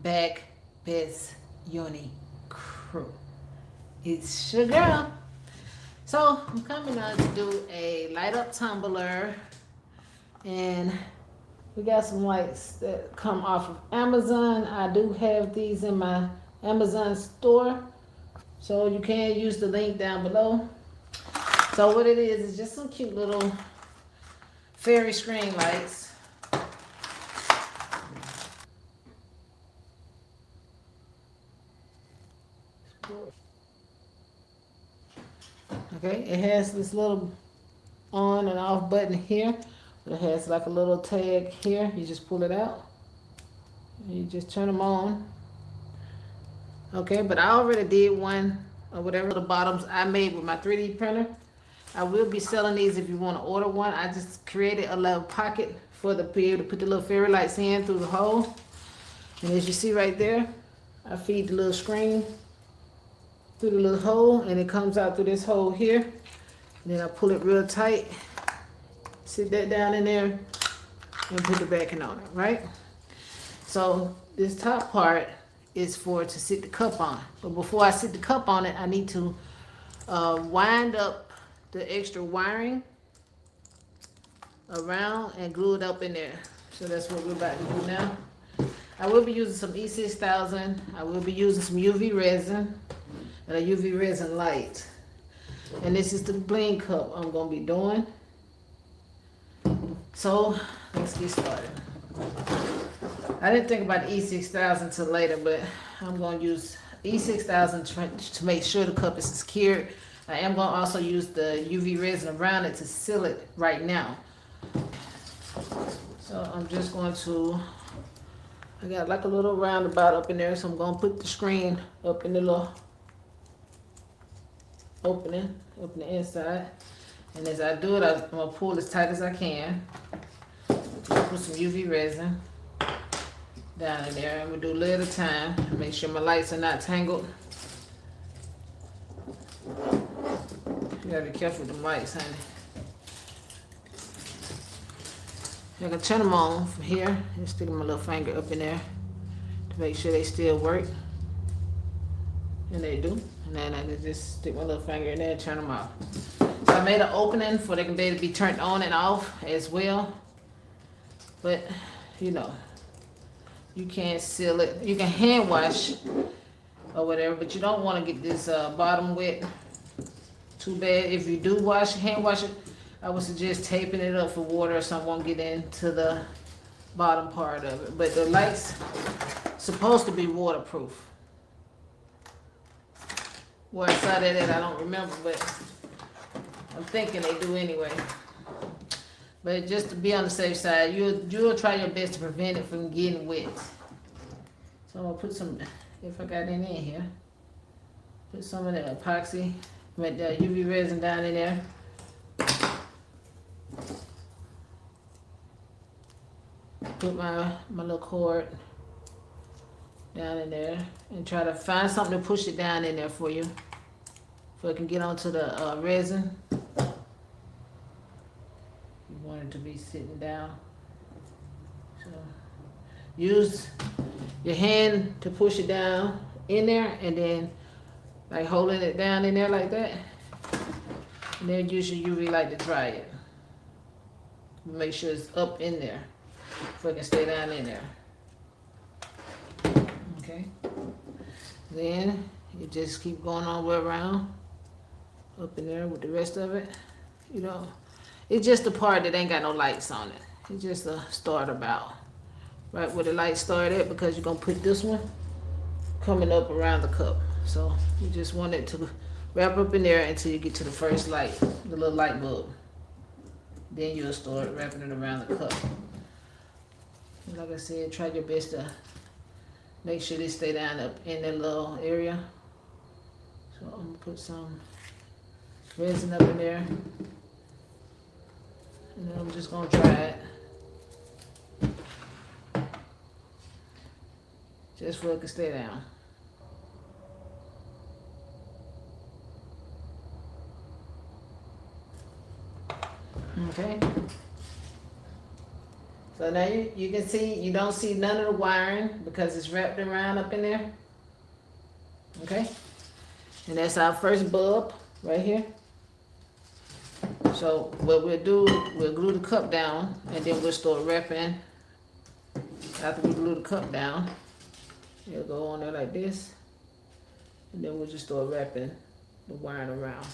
back best uni crew. It's your girl. So I'm coming out to do a light up tumbler, and we got some lights that come off of Amazon. I do have these in my Amazon store, so you can use the link down below. So what it is just some cute little fairy screen lights. Okay, it has this little on and off button here. It has like a little tag here. You just pull it out. You just turn them on. Okay, but I already did one or whatever the bottoms I made with my 3D printer. I will be selling these if you want to order one. I just created a little pocket for the be able to put the little fairy lights in through the hole. And as you see right there, I feed the little screen through the little hole, and it comes out through this hole here. And then I pull it real tight, sit that down in there, and put the backing on it, right? So this top part is for to sit the cup on. But before I sit the cup on it, I need to wind up the extra wiring around and glue it up in there. So that's what we're about to do now. I will be using some E6000. I will be using some UV resin and a UV resin light. And this is the bling cup I'm going to be doing. So let's get started. I didn't think about the E6000 till later, but I'm going to use E6000 to make sure the cup is secured. I am going to also use the UV resin around it to seal it right now. So I'm just going to, I got like a little roundabout up in there, so I'm going to put the screen up in the little opening up in the inside. And as I do it, I'm going to pull as tight as I can. Put some UV resin down in there. I'm going to do a little at a time. Make sure my lights are not tangled. You gotta be careful with the lights, honey. I can turn them on from here and stick my little finger up in there to make sure they still work. And they do. And then I can just stick my little finger in there and turn them off. So I made an opening for they can be able to be turned on and off as well. But, you know, you can't seal it. You can hand wash or whatever, but you don't want to get this bottom wet too bad. If you do hand wash it, I would suggest taping it up for water so it won't get into the bottom part of it. But the light's supposed to be waterproof. Where I saw that at, I don't remember, but I'm thinking they do anyway. But just to be on the safe side, you'll try your best to prevent it from getting wet. So I'm gonna put some, if I got any in here, put some of the epoxy, with the UV resin down in there. Put my little cord down in there and try to find something to push it down in there for you, so it can get onto the resin. You want it to be sitting down. So use your hand to push it down in there, and then like holding it down in there like that. And then use your UV light to dry it. Make sure it's up in there so it can stay down in there. Okay. Then you just keep going all the way around up in there with the rest of it. You know, it's just the part that ain't got no lights on it. It's just a starter bowl. Right where the light started at, because you're gonna put this one coming up around the cup. So you just want it to wrap up in there until you get to the first light, the little light bulb. Then you'll start wrapping it around the cup. And like I said, try your best to make sure they stay down up in that little area. So I'm gonna put some resin up in there. And then I'm just gonna dry it. Just so it can stay down. Okay. So now you can see, you don't see none of the wiring because it's wrapped around up in there. Okay? And that's our first bulb right here. So what we'll do, we'll glue the cup down and then we'll start wrapping. After we glue the cup down, it'll go on there like this. And then we'll just start wrapping the wiring around.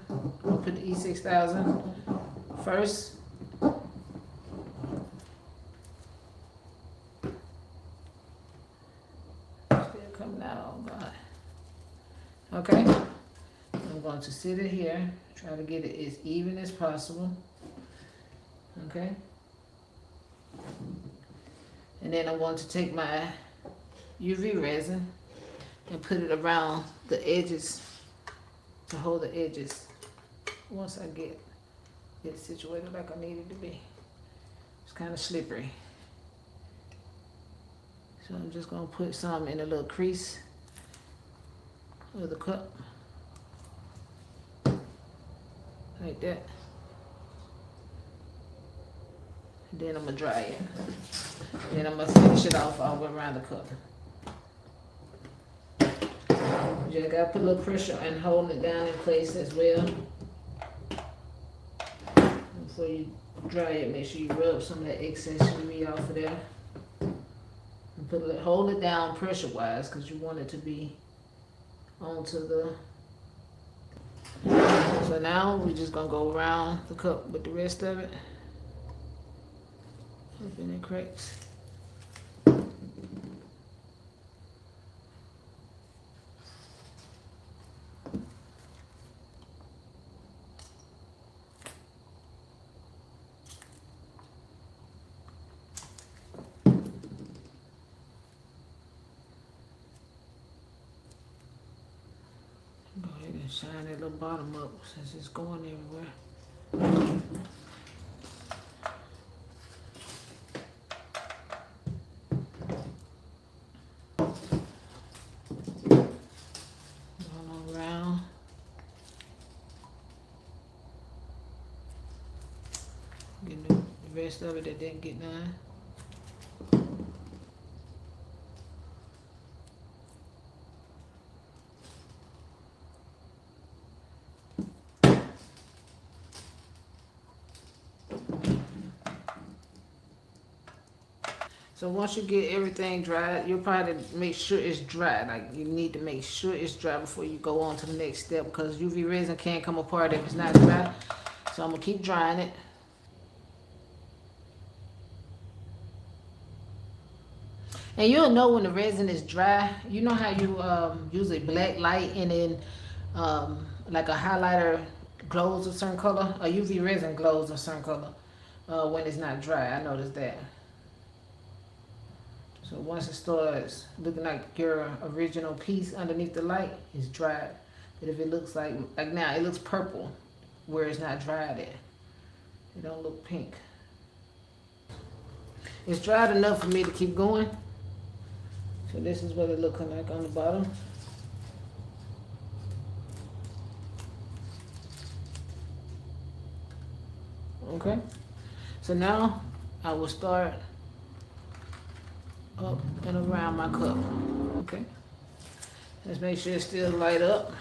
I'll put the E6000 first. Still coming out, oh God. Okay, I'm going to sit it here, try to get it as even as possible. Okay. And then I'm going to take my UV resin and put it around the edges to hold the edges once I get it situated like I need it to be. It's kind of slippery. So I'm just going to put some in a little crease of the cup. Like that. And then I'm going to dry it. Then I'm going to finish it off all the way around the cup. You just got to put a little pressure and hold it down in place as well. Before you dry it, make sure you rub some of that excess UV off of there. And hold it down pressure wise because you want it to be onto the. So now we're just going to go around the cup with the rest of it. Open the cracks. Go ahead and shine that little bottom up since it's going everywhere. Going around. Getting the rest of it that didn't get done. So once you get everything dried, you'll probably make sure it's dry. Like you need to make sure it's dry before you go on to the next step because UV resin can't come apart if it's not dry. So I'm gonna keep drying it. And you'll know when the resin is dry. You know how you use a black light and then like a highlighter glows a certain color? A UV resin glows a certain color when it's not dry. I noticed that. So once it starts looking like your original piece underneath the light, it's dried. But if it looks like now, it looks purple where it's not dried at. It don't look pink. It's dried enough for me to keep going. So this is what it looking like on the bottom. Okay. So now I will start up and around my cup. Okay. Let's make sure it still light up.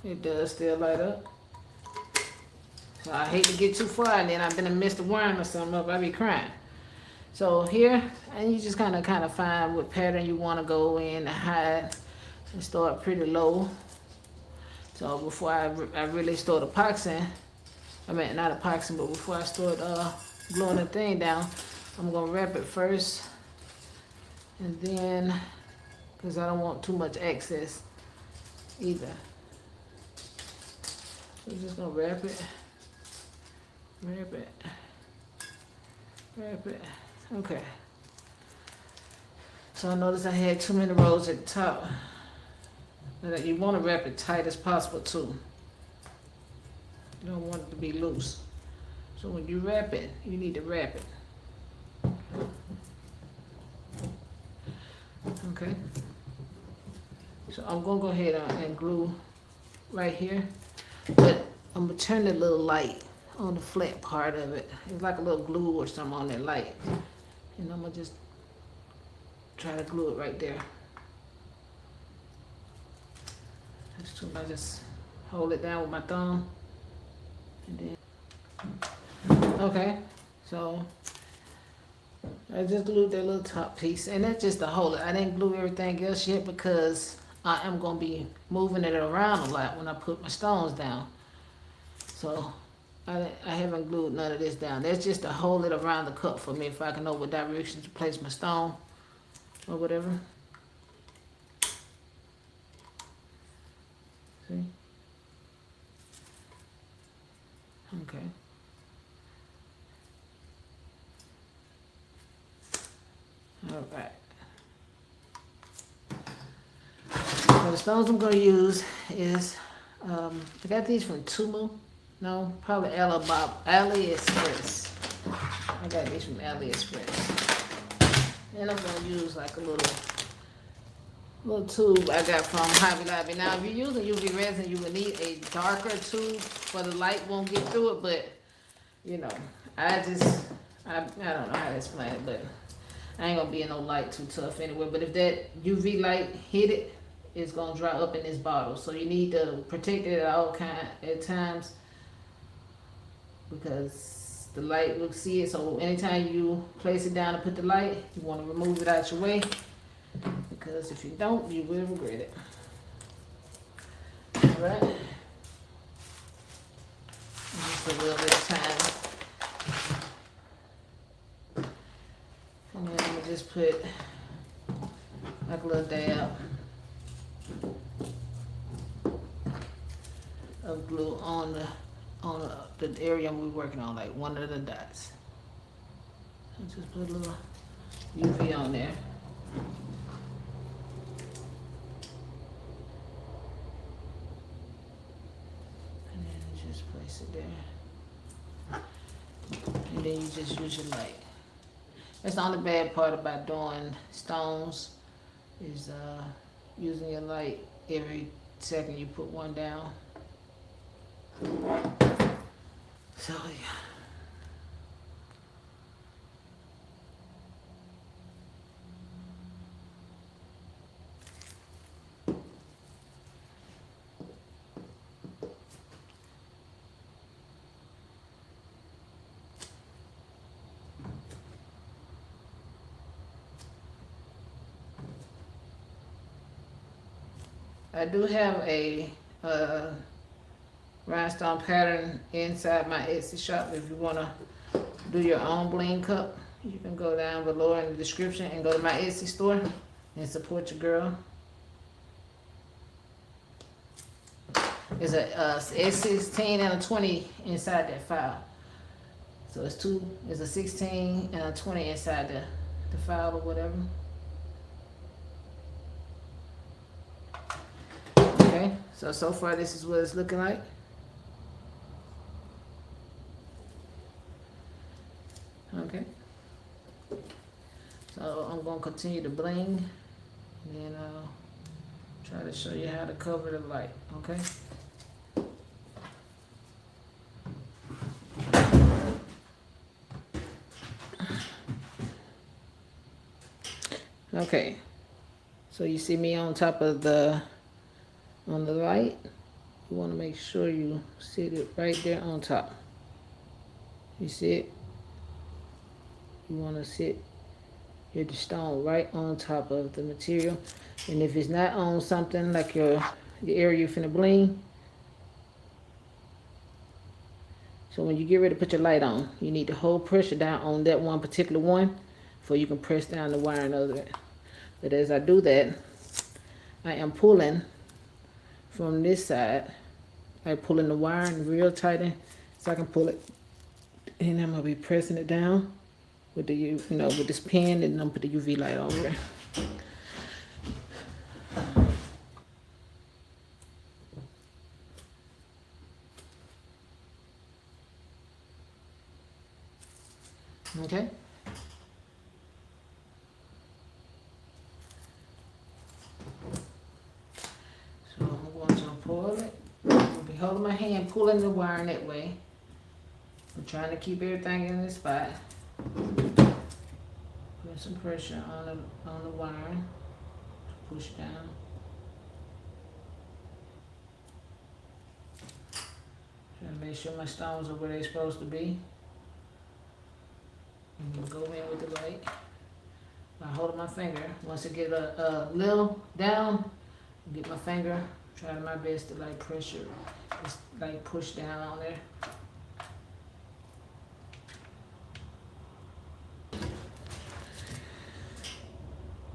It does still light up. So I hate to get too far and then I've been miss the worm or something up. I be crying. So here, and you just kind of find what pattern you want to go in to hide and start pretty low. So before I really start epoxying, I mean not epoxying, but before I start gluing the thing down, I'm gonna wrap it first, and then, cause I don't want too much excess either. So I'm just gonna wrap it, wrap it, wrap it. Okay. So I noticed I had too many rows at the top. And you want to wrap it tight as possible too. You don't want it to be loose. So when you wrap it, you need to wrap it. Okay. So I'm gonna go ahead and glue right here, but I'm gonna turn the little light on the flat part of it. It's like a little glue or something on that light. And I'm gonna just try to glue it right there. I just hold it down with my thumb. And then, okay, so I just glued that little top piece, and that's just to hold it. I didn't glue everything else yet because I am gonna be moving it around a lot when I put my stones down. So I haven't glued none of this down. That's just to hold it around the cup for me if I can know what direction to place my stone or whatever. See? Okay. All right. So the stones I'm going to use is, I got these from Tumu. No, probably AliExpress. I got these from AliExpress. And I'm going to use like a little tube I got from Hobby Lobby. Now, if you're using UV resin, you will need a darker tube for the light won't get through it. But, you know, I don't know how to explain it, but I ain't going to be in no light too tough anyway. But if that UV light hit it, it's going to dry up in this bottle. So you need to protect it at times because the light will see it. So anytime you place it down and put the light, you want to remove it out your way. Because if you don't, you will regret it. Alright. Just a little bit of time. And then I'm going to just put like a little dab of glue on the area we're working on, like one of the dots. And just put a little UV on there. Place it there, and then you just use your light. That's the only bad part about doing stones is using your light every second you put one down. So yeah. I do have a rhinestone pattern inside my Etsy shop. If you want to do your own bling cup, you can go down below in the description and go to my Etsy store and support your girl. It's a S16 and a 20 inside that file. So it's a 16 and a 20 inside the file or whatever. Okay, so far this is what it's looking like. Okay. So I'm going to continue to bling, and then I'll try to show you how to cover the light, okay? Okay, so you see me on top of the light. You want to make sure you sit it right there on top. You see it? You want to sit your stone right on top of the material. And if it's not on something like your area you're finna bling, so when you get ready to put your light on, you need to hold pressure down on that one particular one before you can press down the wiring of it. But as I do that, I am pulling from this side. I'm pulling the wiring real tight in so I can pull it. And I'm gonna be pressing it down with the with this pen, and I'm gonna put the UV light over it. Okay. So I'm going to pull it. I'll be holding my hand, pulling the wire that way. trying to keep everything in the spot. Put some pressure on the wire. Push down. Trying to make sure my stones are where they're supposed to be. I'm gonna go in with the light. I hold my finger. Once I get a little down, get my finger. Try my best to like pressure, just like push down on there.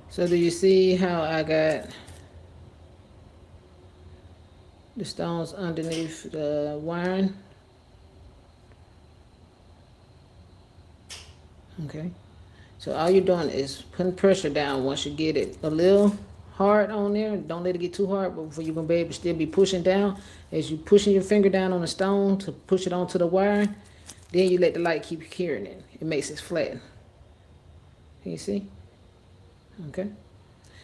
So do you see how I got the stones underneath the wiring? Okay. So all you're doing is putting pressure down. Once you get it a little hard on there, don't let it get too hard, but before you're gonna be able to still be pushing down. As you pushing your finger down on the stone to push it onto the wiring, then you let the light keep carrying it. It makes it flat. Can you see? Okay.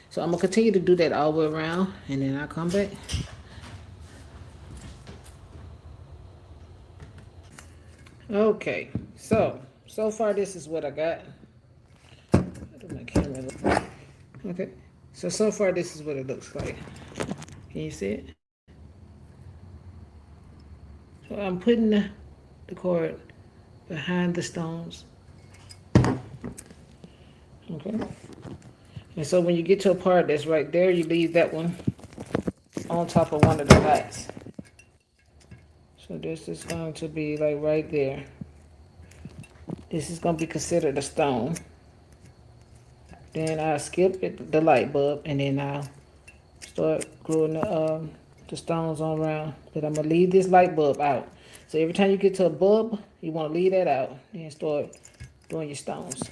So I'm gonna continue to do that all the way around, and then I'll come back. Okay. So far this is what I got. My camera. Okay. So far this is what it looks like. Can you see it? So I'm putting the cord behind the stones. Okay. And so when you get to a part that's right there, you leave that one on top of one of the lights. So this is going to be like right there. This is going to be considered a stone. Then I'll skip the light bulb, and then I'll start gluing the stones on around. But I'm going to leave this light bulb out. So every time you get to a bulb, you want to leave that out. Then start doing your stones.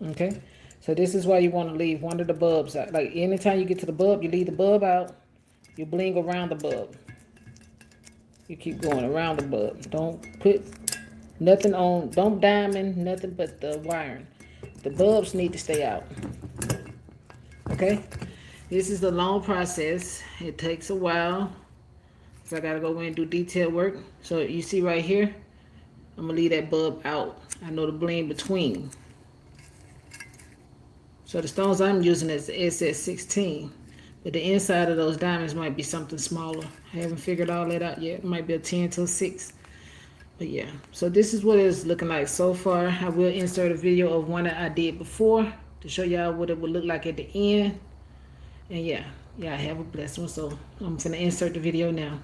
Okay? So this is why you want to leave one of the bulbs out. Like anytime you get to the bulb, you leave the bulb out. You bling around the bulb. You keep going around the bulb. Don't put nothing on, don't diamond, nothing but the wiring. The bulbs need to stay out. Okay? This is a long process. It takes a while. So I gotta go in and do detail work. So you see right here, I'm gonna leave that bulb out. I know the bling between. So the stones I'm using is the SS16. But the inside of those diamonds might be something smaller. I haven't figured all that out yet. It might be a 10 to a 6. But yeah, so this is what it's looking like so far. I will insert a video of one that I did before to show y'all what it would look like at the end. And yeah, have a blessed one. So I'm gonna insert the video now.